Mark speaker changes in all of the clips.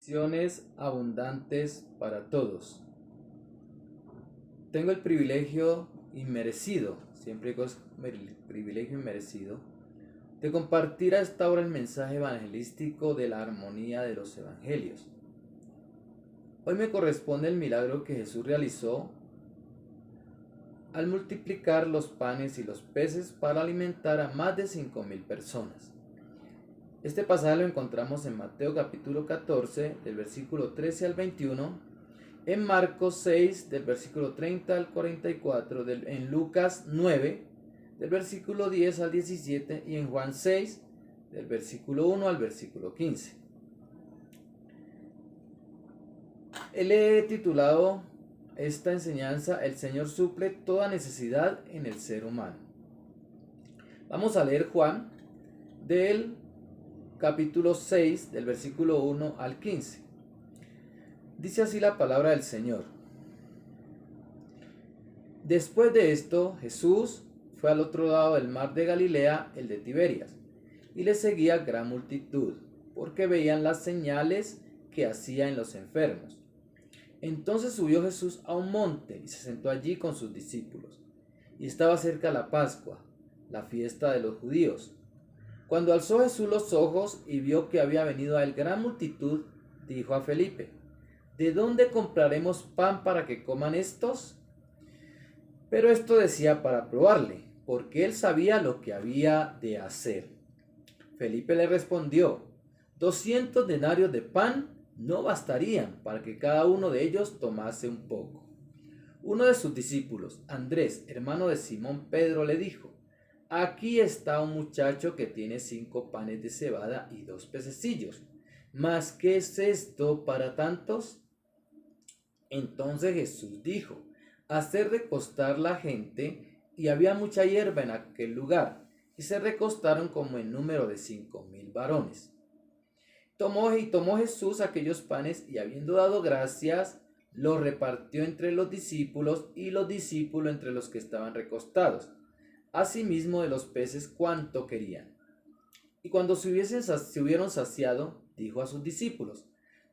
Speaker 1: Bendiciones abundantes para todos. Tengo el privilegio inmerecido, siempre digo el privilegio inmerecido, de compartir a esta hora el mensaje evangelístico de la armonía de los evangelios. Hoy me corresponde el milagro que Jesús realizó al multiplicar los panes y los peces para alimentar a más de 5.000 personas. Este pasaje lo encontramos en Mateo capítulo 14, del versículo 13 al 21, en Marcos 6, del versículo 30 al 44, en Lucas 9, del versículo 10 al 17, y en Juan 6, del versículo 1 al versículo 15. He titulado esta enseñanza: El Señor suple toda necesidad en el ser humano. Vamos a leer Juan del capítulo 6, del versículo 1 al 15. Dice así la palabra del Señor. Después de esto, Jesús fue al otro lado del mar de Galilea, el de Tiberias, y le seguía gran multitud, porque veían las señales que hacía en los enfermos. Entonces subió Jesús a un monte y se sentó allí con sus discípulos. Y estaba cerca la Pascua, la fiesta de los judíos. Cuando alzó Jesús los ojos y vio que había venido a él gran multitud, dijo a Felipe: ¿De dónde compraremos pan para que coman estos? Pero esto decía para probarle, porque él sabía lo que había de hacer. Felipe le respondió: 200 denarios de pan no bastarían para que cada uno de ellos tomase un poco. Uno de sus discípulos, Andrés, hermano de Simón Pedro, le dijo: Aquí está un muchacho que tiene 5 panes de cebada y 2 pececillos. ¿Mas qué es esto para tantos? Entonces Jesús dijo: Hacer recostar la gente, y había mucha hierba en aquel lugar, y se recostaron como en número de 5.000 varones. Tomó Jesús aquellos panes, y habiendo dado gracias, los repartió entre los discípulos, y los discípulos entre los que estaban recostados. Asimismo de los peces cuanto querían. Y cuando se hubieron saciado, dijo a sus discípulos: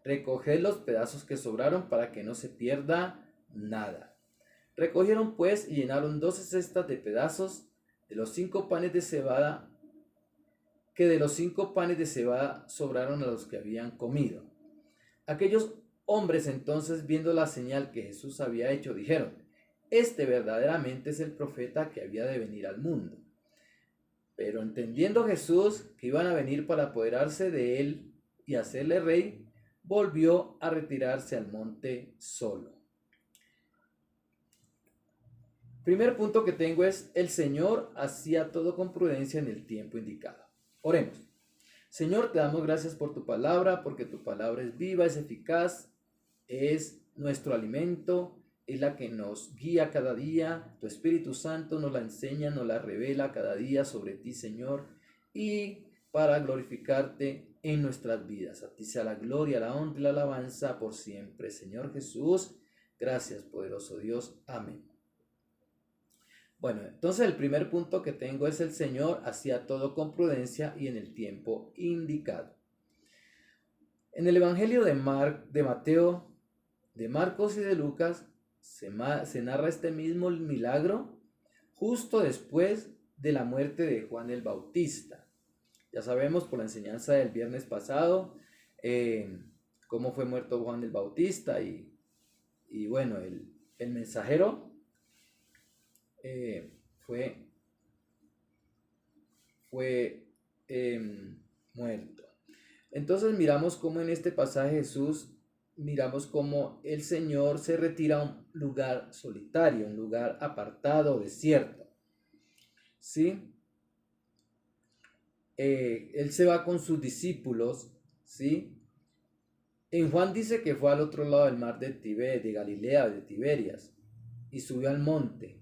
Speaker 1: Recoged los pedazos que sobraron para que no se pierda nada. Recogieron pues y llenaron 12 cestas de pedazos de los 5 panes de cebada, que de los 5 panes de cebada sobraron a los que habían comido. Aquellos hombres entonces, viendo la señal que Jesús había hecho, dijeron: Este verdaderamente es el profeta que había de venir al mundo. Pero entendiendo Jesús que iban a venir para apoderarse de él y hacerle rey, volvió a retirarse al monte solo. Primer punto que tengo es: el Señor hacía todo con prudencia en el tiempo indicado. Oremos. Señor, te damos gracias por tu palabra, porque tu palabra es viva, es eficaz, es nuestro alimento, es la que nos guía cada día. Tu Espíritu Santo nos la enseña, nos la revela cada día sobre ti, Señor, y para glorificarte en nuestras vidas. A ti sea la gloria, la honra y la alabanza por siempre, Señor Jesús. Gracias, poderoso Dios. Amén. Bueno, entonces el primer punto que tengo es: el Señor hacía todo con prudencia y en el tiempo indicado. En el Evangelio de Mateo, de Marcos y de Lucas se narra este mismo milagro justo después de la muerte de Juan el Bautista. Ya sabemos por la enseñanza del viernes pasado cómo fue muerto Juan el Bautista y bueno, el mensajero fue muerto. Entonces miramos cómo en este pasaje miramos cómo el Señor se retira a un lugar solitario, un lugar apartado, desierto. ¿Sí? Él se va con sus discípulos, ¿sí? En Juan dice que fue al otro lado del mar de Galilea, de Tiberias, y subió al monte.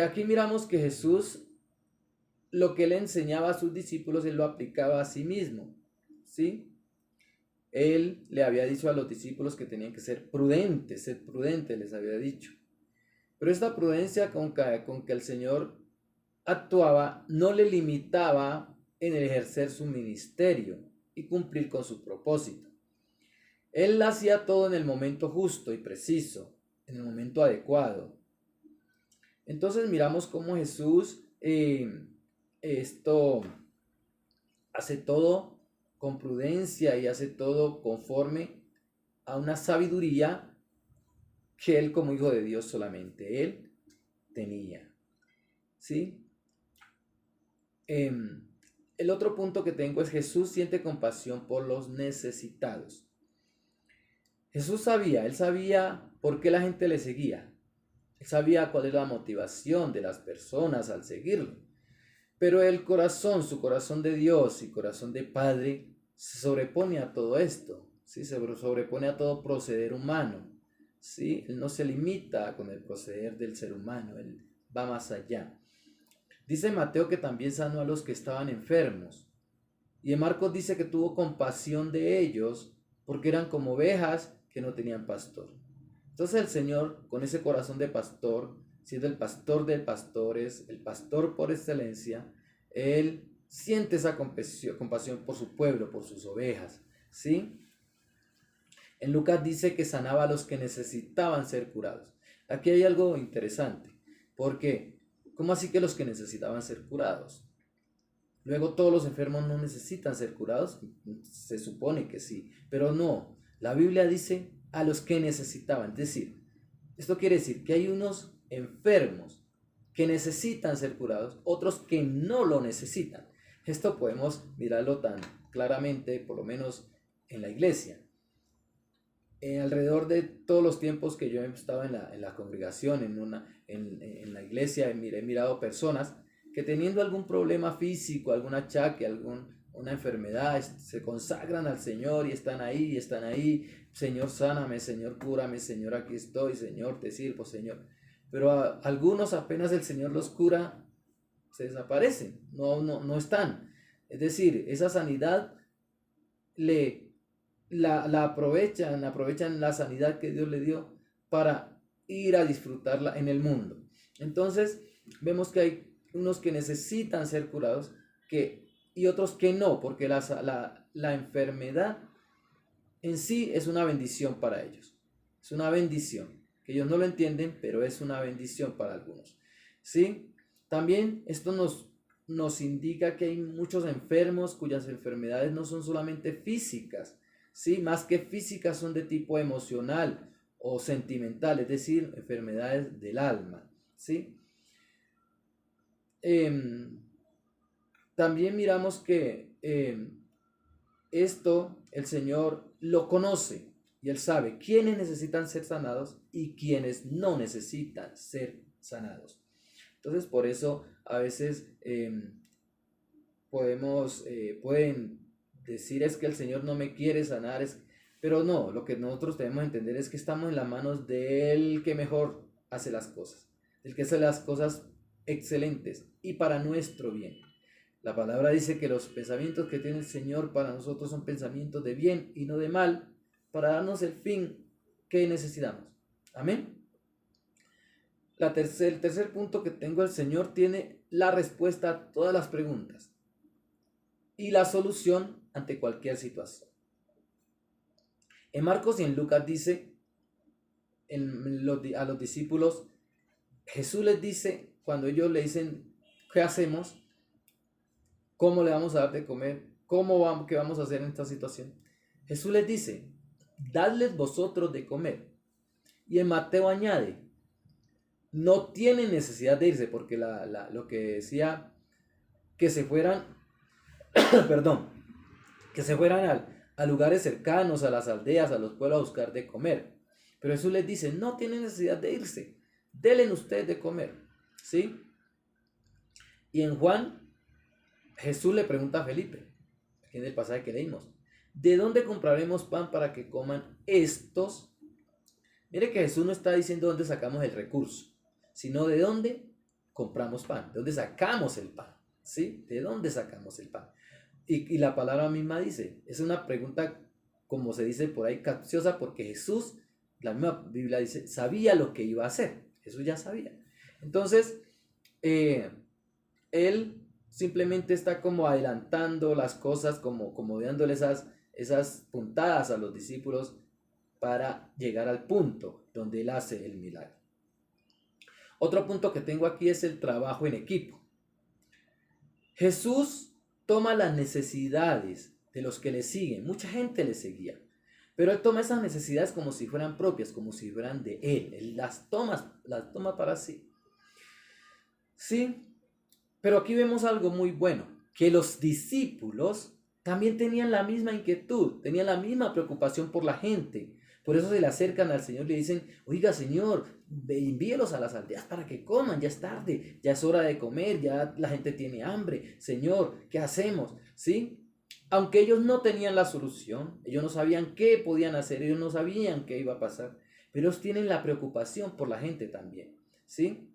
Speaker 1: Aquí miramos que Jesús, lo que él enseñaba a sus discípulos, él lo aplicaba a sí mismo, ¿sí? Él le había dicho a los discípulos que tenían que ser prudentes, les había dicho. Pero esta prudencia con que el Señor actuaba no le limitaba en ejercer su ministerio y cumplir con su propósito. Él hacía todo en el momento justo y preciso, en el momento adecuado. Entonces miramos cómo Jesús esto hace todo con prudencia y hace todo conforme a una sabiduría que él como hijo de Dios solamente él tenía. ¿Sí? El otro punto que tengo es Jesús siente compasión por los necesitados. Jesús él sabía por qué la gente le seguía. Él sabía cuál era la motivación de las personas al seguirlo. Pero el corazón, su corazón de Dios y corazón de Padre, se sobrepone a todo esto, ¿sí? Se sobrepone a todo proceder humano, ¿sí? Él no se limita con el proceder del ser humano, él va más allá. Dice Mateo que también sanó a los que estaban enfermos. Y en Marcos dice que tuvo compasión de ellos porque eran como ovejas que no tenían pastor. Entonces el Señor, con ese corazón de pastor, siendo el pastor de pastores, el pastor por excelencia, Él siente esa compasión por su pueblo, por sus ovejas, ¿sí? En Lucas dice que sanaba a los que necesitaban ser curados. Aquí hay algo interesante, porque ¿cómo así que los que necesitaban ser curados? Luego todos los enfermos no necesitan ser curados, se supone que sí, pero no, la Biblia dice a los que necesitaban, es decir, esto quiere decir que hay unos enfermos que necesitan ser curados, otros que no lo necesitan. Esto podemos mirarlo tan claramente, por lo menos en la iglesia. Alrededor de todos los tiempos que yo he estado en la congregación, en la iglesia, he mirado personas que teniendo algún problema físico, algún achaque, una enfermedad, se consagran al Señor y están ahí, Señor, sáname, Señor, cúrame, Señor, aquí estoy, Señor, te sirvo, Señor. Pero algunos apenas el Señor los cura, se desaparecen, no están. Es decir, esa sanidad la aprovechan la sanidad que Dios le dio para ir a disfrutarla en el mundo. Entonces, vemos que hay unos que necesitan ser curados y otros que no, porque la enfermedad en sí es una bendición para ellos. Es una bendición, que ellos no lo entienden, pero es una bendición para algunos. ¿Sí? También esto nos indica que hay muchos enfermos cuyas enfermedades no son solamente físicas, ¿sí? Más que físicas son de tipo emocional o sentimental, es decir, enfermedades del alma, ¿sí? También miramos que esto el Señor lo conoce y Él sabe quiénes necesitan ser sanados y quiénes no necesitan ser sanados. Entonces, por eso a veces pueden decir es que el Señor no me quiere sanar, pero no, lo que nosotros debemos entender es que estamos en las manos del que mejor hace las cosas, del que hace las cosas excelentes y para nuestro bien. La palabra dice que los pensamientos que tiene el Señor para nosotros son pensamientos de bien y no de mal, para darnos el fin que necesitamos. Amén. El tercer punto que tengo, el Señor tiene la respuesta a todas las preguntas y la solución ante cualquier situación. En Marcos y en Lucas dice a los discípulos, Jesús les dice, cuando ellos le dicen, ¿qué hacemos? ¿Cómo le vamos a dar de comer? ¿Qué vamos a hacer en esta situación? Jesús les dice, dadles vosotros de comer. Y en Mateo añade, no tienen necesidad de irse, porque lo que decía, que se fueran, perdón, que se fueran a lugares cercanos, a las aldeas, a los pueblos a buscar de comer. Pero Jesús les dice, no tienen necesidad de irse, denle ustedes de comer, ¿sí? Y en Juan, Jesús le pregunta a Felipe, aquí en el pasaje que leímos, ¿de dónde compraremos pan para que coman estos? Mire que Jesús no está diciendo dónde sacamos el recurso, sino de dónde compramos pan, de dónde sacamos el pan, ¿sí? ¿De dónde sacamos el pan? Y la palabra misma dice, es una pregunta, como se dice por ahí, capciosa, porque Jesús, la misma Biblia dice, sabía lo que iba a hacer. Jesús ya sabía. Entonces, él simplemente está como adelantando las cosas, como dándole esas puntadas a los discípulos para llegar al punto donde Él hace el milagro. Otro punto que tengo aquí es el trabajo en equipo. Jesús toma las necesidades de los que le siguen. Mucha gente le seguía, pero Él toma esas necesidades como si fueran propias, como si fueran de Él. Él las toma para sí. Sí, pero aquí vemos algo muy bueno, que los discípulos también tenían la misma inquietud, tenían la misma preocupación por la gente. Por eso se le acercan al Señor y le dicen, oiga Señor, envíelos a las aldeas para que coman, ya es tarde, ya es hora de comer, ya la gente tiene hambre. Señor, ¿qué hacemos? ¿Sí? Aunque ellos no tenían la solución, ellos no sabían qué podían hacer, ellos no sabían qué iba a pasar, pero ellos tienen la preocupación por la gente también, ¿sí?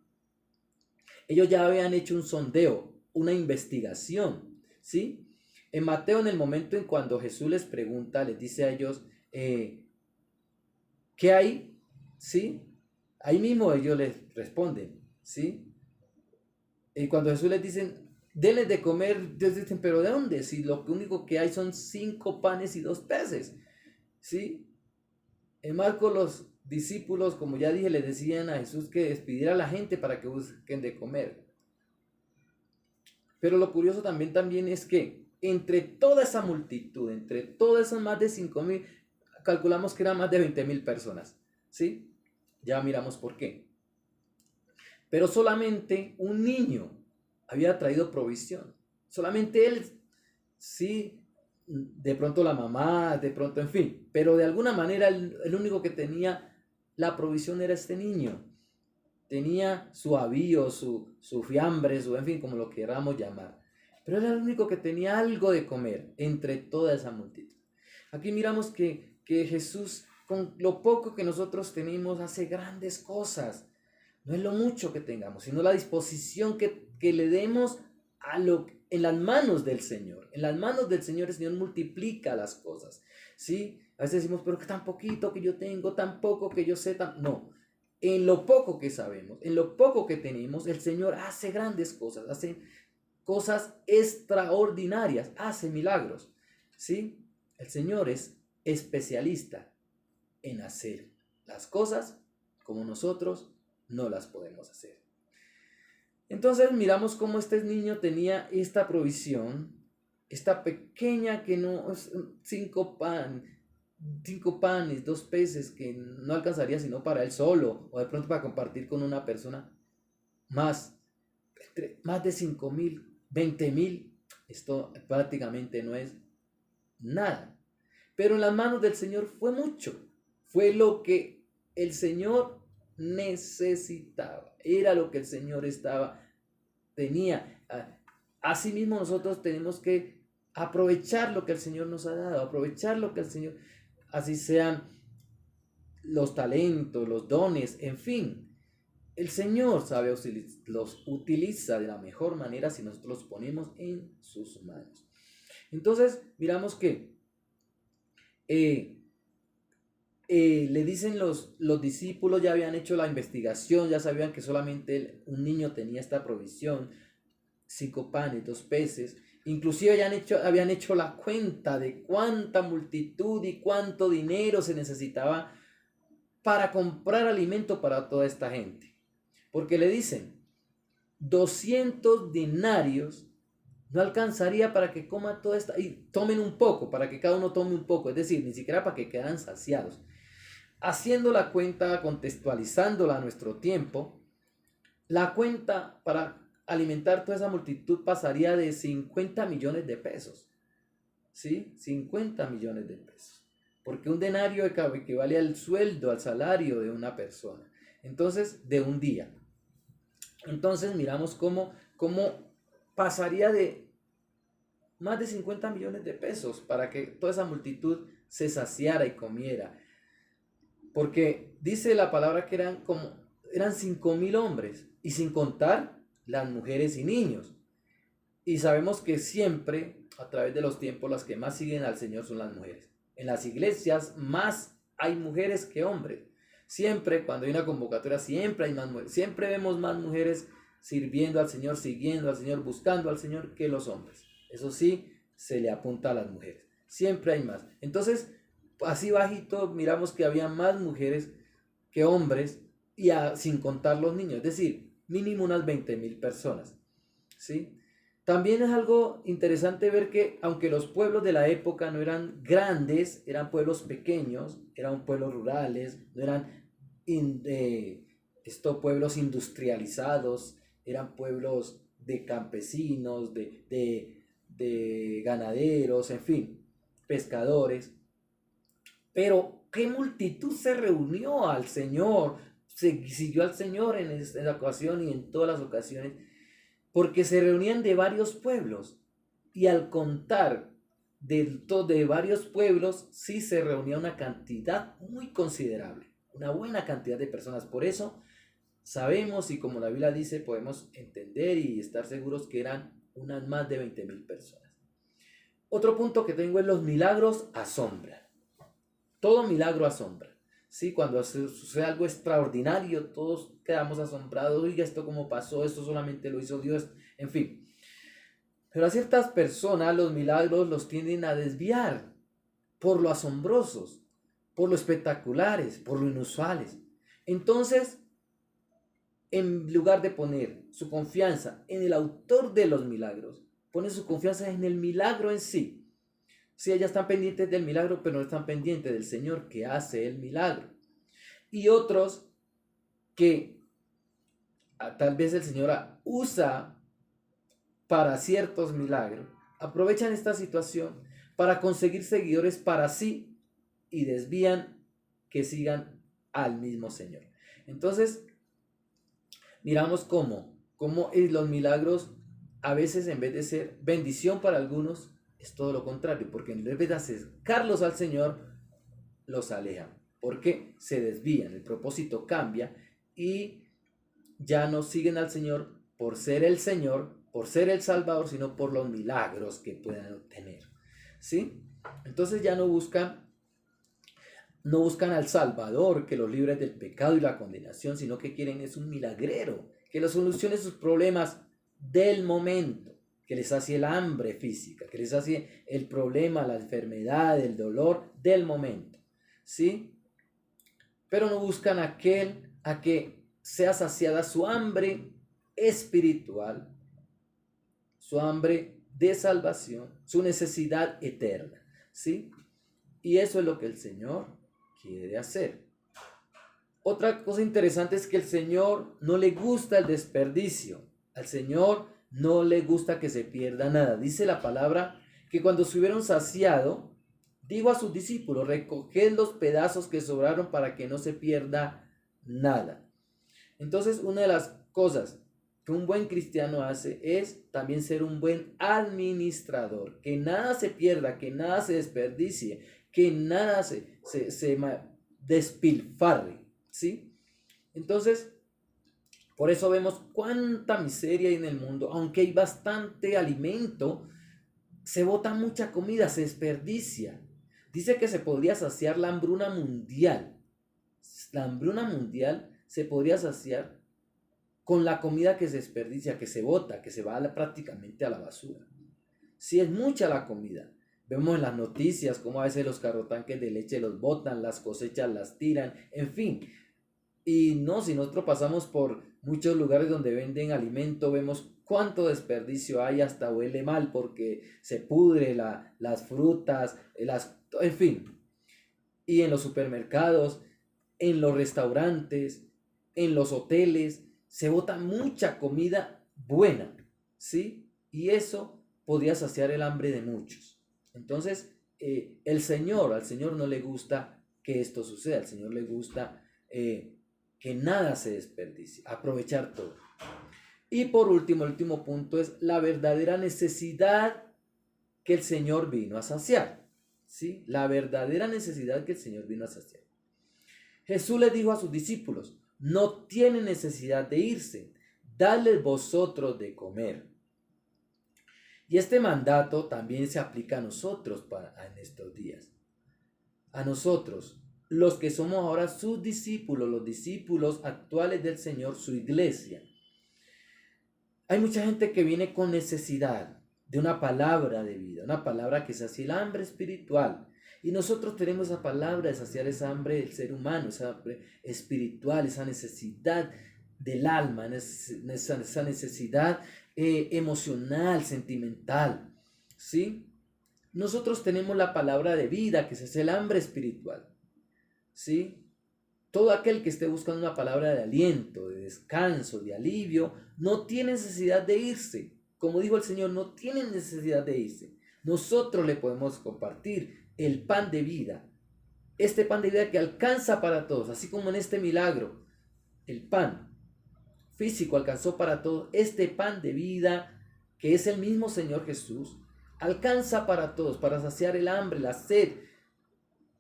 Speaker 1: Ellos ya habían hecho un sondeo, una investigación, ¿sí? En Mateo, en el momento en cuando Jesús les pregunta, les dice a ellos, ¿qué hay? ¿Sí? Ahí mismo ellos les responden, ¿sí? Y cuando Jesús les dice, denles de comer, ellos dicen, ¿pero de dónde? Si lo único que hay son 5 panes y 2 peces, ¿sí? En Marcos los discípulos, como ya dije, le decían a Jesús que despidiera a la gente para que busquen de comer. Pero lo curioso también es que entre toda esa multitud, entre todas esas más de 5,000, calculamos que eran más de 20,000 personas, ¿sí? Ya miramos por qué. Pero solamente un niño había traído provisión. Solamente él, sí, de pronto la mamá, de pronto, en fin. Pero de alguna manera el único que tenía la provisión era este niño. Tenía su avío, su fiambre, en fin, como lo queramos llamar. Pero era el único que tenía algo de comer entre toda esa multitud. Aquí miramos que Jesús, con lo poco que nosotros tenemos, hace grandes cosas. No es lo mucho que tengamos, sino la disposición que le demos en las manos del Señor. En las manos del Señor el Señor multiplica las cosas, ¿sí? A veces decimos, pero que tan poquito que yo tengo, tan poco que yo sé, no. En lo poco que sabemos, en lo poco que tenemos, el Señor hace grandes cosas, hace cosas extraordinarias, hace milagros, ¿sí? El Señor es especialista en hacer las cosas como nosotros no las podemos hacer. Entonces miramos cómo este niño tenía esta provisión, esta pequeña que no es 5 panes, 2 peces que no alcanzaría sino para él solo o de pronto para compartir con una persona, más de 5,000, 20,000, esto prácticamente no es nada. Pero en las manos del Señor fue mucho, fue lo que el Señor necesitaba, era lo que el Señor tenía. Asimismo nosotros tenemos que aprovechar lo que el Señor nos ha dado, aprovechar lo que el Señor, así sean los talentos, los dones, en fin. El Señor sabe los utiliza de la mejor manera si nosotros los ponemos en sus manos. Entonces miramos que le dicen los discípulos, ya habían hecho la investigación, ya sabían que solamente un niño tenía esta provisión, 5 panes, 2 peces. Inclusive habían hecho la cuenta de cuánta multitud y cuánto dinero se necesitaba para comprar alimento para toda esta gente. Porque le dicen, 200 denarios no alcanzaría para que coma toda esta, y tomen un poco, para que cada uno tome un poco, es decir, ni siquiera para que quedaran saciados. Haciendo la cuenta, contextualizándola a nuestro tiempo, la cuenta para alimentar toda esa multitud pasaría de 50 millones de pesos. ¿Sí? 50 millones de pesos. Porque un denario equivale al sueldo, al salario de una persona. Entonces, de un día. Entonces, miramos cómo pasaría de más de 50 millones de pesos para que toda esa multitud se saciara y comiera. Porque dice la palabra que eran 5,000 hombres, y sin contar las mujeres y niños. Y sabemos que siempre, a través de los tiempos, las que más siguen al Señor son las mujeres. En las iglesias más hay mujeres que hombres. Siempre, cuando hay una convocatoria, siempre hay más mujeres. Siempre vemos más mujeres sirviendo al Señor, siguiendo al Señor, buscando al Señor que los hombres. Eso sí, se le apunta a las mujeres. Siempre hay más. Entonces, así bajito, miramos que había más mujeres que hombres y sin contar los niños. Es decir, mínimo unas 20.000 personas. ¿Sí? También es algo interesante ver que aunque los pueblos de la época no eran grandes, eran pueblos pequeños, eran pueblos rurales, no eran estos pueblos industrializados, eran pueblos de campesinos, de ganaderos, en fin, pescadores. Pero qué multitud se reunió al Señor, se siguió al Señor en esta ocasión y en todas las ocasiones, porque se reunían de varios pueblos. Y al contar de varios pueblos, sí se reunía una cantidad muy considerable, una buena cantidad de personas. Por eso sabemos, y como la Biblia dice, podemos entender y estar seguros que eran unas más de 20.000 personas. Otro punto que tengo es los milagros asombran. Todo milagro asombra. ¿Sí? Cuando sucede algo extraordinario, todos quedamos asombrados. Oiga, ¿esto cómo pasó? Esto solamente lo hizo Dios. En fin. Pero a ciertas personas los milagros los tienden a desviar por lo asombrosos, por lo espectaculares, por lo inusuales. Entonces, en lugar de poner su confianza en el autor de los milagros, pone su confianza en el milagro en sí. Sí, ellas están pendientes del milagro, pero no están pendientes del Señor que hace el milagro. Y otros que tal vez el Señor usa para ciertos milagros, aprovechan esta situación para conseguir seguidores para sí y desvían que sigan al mismo Señor. Entonces, miramos cómo los milagros a veces, en vez de ser bendición para algunos, es todo lo contrario, porque en vez de acercarlos al Señor, los alejan, porque se desvían, el propósito cambia y ya no siguen al Señor por ser el Señor, por ser el Salvador, sino por los milagros que puedan obtener. ¿Sí? Entonces ya no buscan al Salvador que los libre del pecado y la condenación, sino que quieren es un milagrero, que les solucione sus problemas del momento, que les sacie el hambre física, que les sacie el problema, la enfermedad, el dolor del momento, ¿sí? Pero no buscan a que sea saciada su hambre espiritual, su hambre de salvación, su necesidad eterna, ¿sí? Y eso es lo que el Señor quiere hacer. Otra cosa interesante es que el Señor no le gusta el desperdicio. Al Señor no le gusta que se pierda nada. Dice la palabra que cuando se hubieron saciado, dijo a sus discípulos, recoged los pedazos que sobraron para que no se pierda nada. Entonces, una de las cosas que un buen cristiano hace es también ser un buen administrador. Que nada se pierda, que nada se desperdicie, que nada se despilfarre, ¿sí? Entonces, por eso vemos cuánta miseria hay en el mundo. Aunque hay bastante alimento, se bota mucha comida, se desperdicia. Dice que se podría saciar la hambruna mundial. La hambruna mundial se podría saciar con la comida que se desperdicia, que se bota, que se va prácticamente a la basura. Si es mucha la comida. Vemos en las noticias cómo a veces los carrotanques de leche los botan, las cosechas las tiran, en fin. Y no, si nosotros pasamos por muchos lugares donde venden alimento, vemos cuánto desperdicio hay, hasta huele mal porque se pudre las frutas, en fin. Y en los supermercados, en los restaurantes, en los hoteles, se bota mucha comida buena, ¿sí? Y eso podría saciar el hambre de muchos. Entonces, al Señor no le gusta que esto suceda, al Señor le gusta que nada se desperdicie, aprovechar todo. Y por último, el último punto es la verdadera necesidad que el Señor vino a saciar, ¿sí? La verdadera necesidad que el Señor vino a saciar. Jesús les dijo a sus discípulos, no tienen necesidad de irse, dadles vosotros de comer. Y este mandato también se aplica a nosotros en estos días. A nosotros, los que somos ahora sus discípulos, los discípulos actuales del Señor, su iglesia. Hay mucha gente que viene con necesidad de una palabra de vida, una palabra que sacie el hambre espiritual. Y nosotros tenemos esa palabra de saciar esa hambre del ser humano, esa hambre espiritual, esa necesidad del alma, esa necesidad emocional, sentimental. ¿Sí? Nosotros tenemos la palabra de vida, que es el hambre espiritual. ¿Sí? Todo aquel que esté buscando una palabra de aliento, de descanso, de alivio, no tiene necesidad de irse. Como dijo el Señor, no tiene necesidad de irse. Nosotros le podemos compartir el pan de vida. Este pan de vida que alcanza para todos, así como en este milagro, el pan físico alcanzó para todos. Este pan de vida, que es el mismo Señor Jesús, alcanza para todos, para saciar el hambre, la sed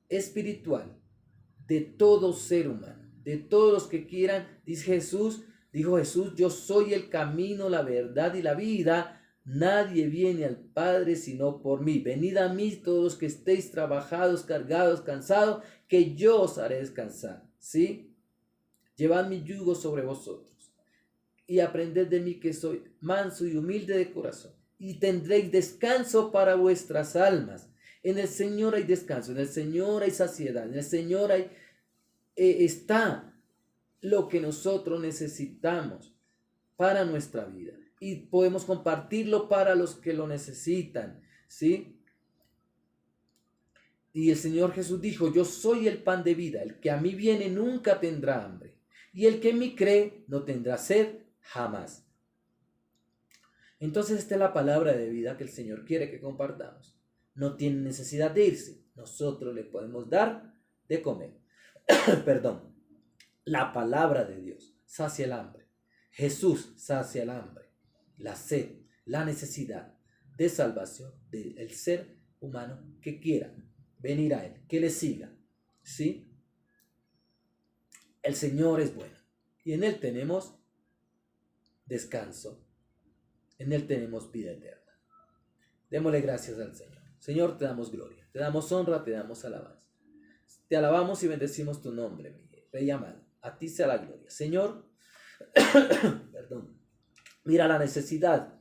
Speaker 1: espiritual de todo ser humano, de todos los que quieran. Dijo Jesús, yo soy el camino, la verdad y la vida. Nadie viene al Padre sino por mí. Venid a mí todos los que estéis trabajados, cargados, cansados, que yo os haré descansar. ¿Sí? Llevad mi yugo sobre vosotros y aprended de mí, que soy manso y humilde de corazón, y tendréis descanso para vuestras almas. En el Señor hay descanso, en el Señor hay saciedad, en el Señor está lo que nosotros necesitamos para nuestra vida. Y podemos compartirlo para los que lo necesitan, ¿sí? Y el Señor Jesús dijo, yo soy el pan de vida, el que a mí viene nunca tendrá hambre, y el que en mí cree no tendrá sed jamás. Entonces esta es la palabra de vida que el Señor quiere que compartamos. No tiene necesidad de irse, nosotros le podemos dar de comer. Perdón. La palabra de Dios sacia el hambre. Jesús sacia el hambre, la sed, la necesidad de salvación del ser humano que quiera venir a Él, que le siga. ¿Sí? El Señor es bueno y en Él tenemos descanso, en Él tenemos vida eterna. Démosle gracias al Señor. Señor, te damos gloria, te damos honra, te damos alabanza. Te alabamos y bendecimos tu nombre, mi Rey amado. A ti sea la gloria. Señor, perdón, mira la necesidad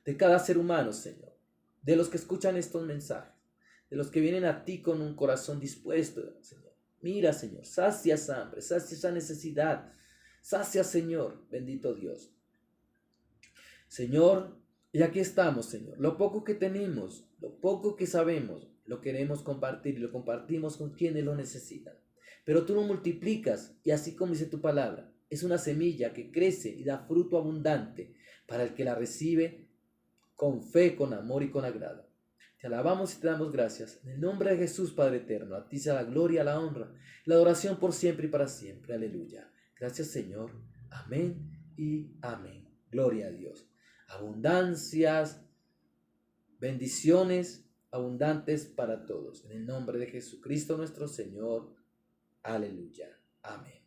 Speaker 1: de cada ser humano, Señor, de los que escuchan estos mensajes, de los que vienen a ti con un corazón dispuesto, Señor. Mira, Señor, sacia esa hambre, sacia esa necesidad, sacia, Señor, bendito Dios. Señor, y aquí estamos, Señor. Lo poco que tenemos, lo poco que sabemos, lo queremos compartir y lo compartimos con quienes lo necesitan. Pero tú lo multiplicas y así como dice tu palabra, es una semilla que crece y da fruto abundante para el que la recibe con fe, con amor y con agrado. Te alabamos y te damos gracias. En el nombre de Jesús, Padre eterno, a ti sea la gloria, la honra, la adoración por siempre y para siempre. Aleluya. Gracias, Señor. Amén y amén. Gloria a Dios. Abundancias, bendiciones abundantes para todos. En el nombre de Jesucristo nuestro Señor. Aleluya. Amén.